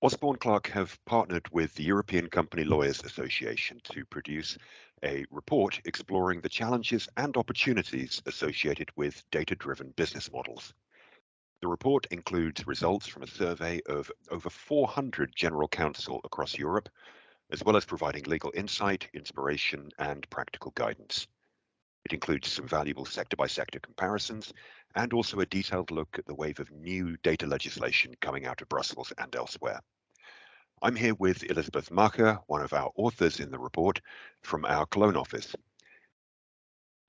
Osborne Clarke have partnered with the European Company Lawyers Association to produce a report exploring the challenges and opportunities associated with data-driven business models. The report includes results from a survey of over 400 general counsel across Europe, as well as providing legal insight, inspiration, and practical guidance. It includes some valuable sector-by-sector comparisons and also a detailed look at the wave of new data legislation coming out of Brussels and elsewhere. I'm here with Elizabeth Marker, one of our authors in the report, from our Cologne office.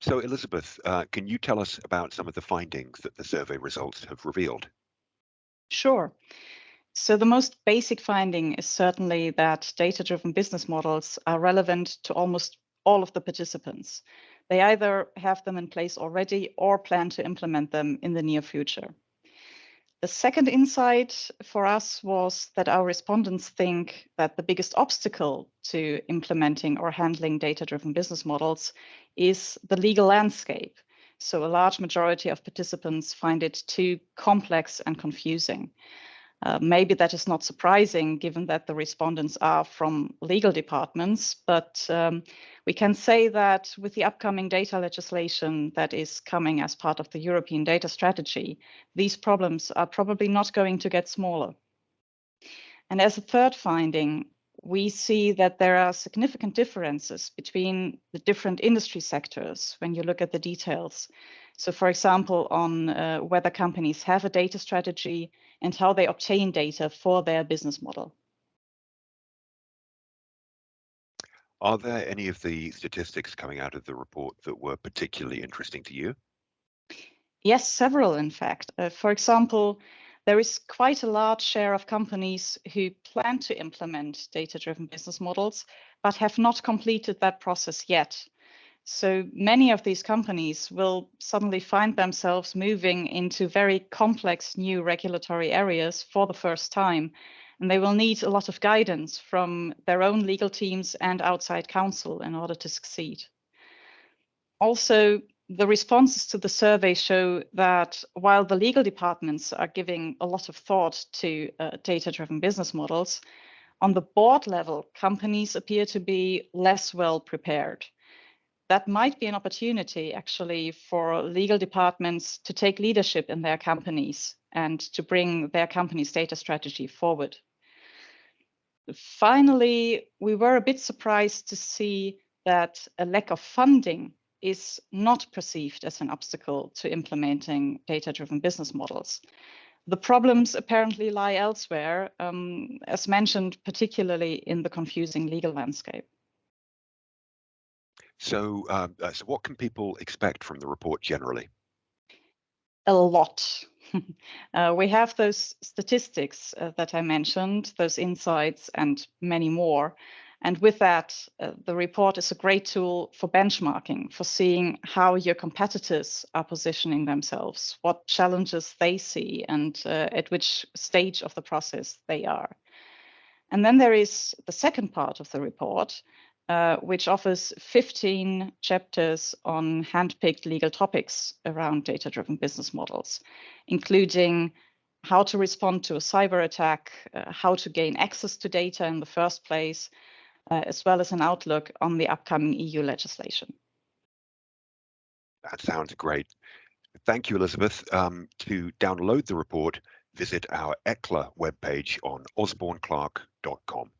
So Elizabeth, can you tell us about some of the findings that the survey results have revealed? Sure. So the most basic finding is certainly that data-driven business models are relevant to almost all of the participants. They either have them in place already or plan to implement them in the near future. The second insight for us was that our respondents think that the biggest obstacle to implementing or handling data-driven business models is the legal landscape. So a large majority of participants find it too complex and confusing. Maybe that is not surprising given that the respondents are from legal departments, but we can say that with the upcoming data legislation that is coming as part of the European data strategy, these problems are probably not going to get smaller. And as a third finding, we see that there are significant differences between the different industry sectors when you look at the details. So for example, on whether companies have a data strategy and how they obtain data for their business model. Are there any of the statistics coming out of the report that were particularly interesting to you? Yes, several, in fact. For example, there is quite a large share of companies who plan to implement data-driven business models, but have not completed that process yet. So many of these companies will suddenly find themselves moving into very complex new regulatory areas for the first time, and they will need a lot of guidance from their own legal teams and outside counsel in order to succeed. Also, the responses to the survey show that while the legal departments are giving a lot of thought to data-driven business models, on the board level, companies appear to be less well prepared. That might be an opportunity actually for legal departments to take leadership in their companies and to bring their company's data strategy forward. Finally, we were a bit surprised to see that a lack of funding is not perceived as an obstacle to implementing data-driven business models. The problems apparently lie elsewhere, as mentioned, particularly in the confusing legal landscape. So what can people expect from the report generally? A lot. We have those statistics that I mentioned, those insights, and many more. And with that, the report is a great tool for benchmarking, for seeing how your competitors are positioning themselves, what challenges they see, and at which stage of the process they are. And then there is the second part of the report, which offers 15 chapters on handpicked legal topics around data-driven business models, including how to respond to a cyber attack, how to gain access to data in the first place, as well as an outlook on the upcoming EU legislation. That sounds great. Thank you, Elizabeth. To download the report, visit our ECLA webpage on osborneclarke.com.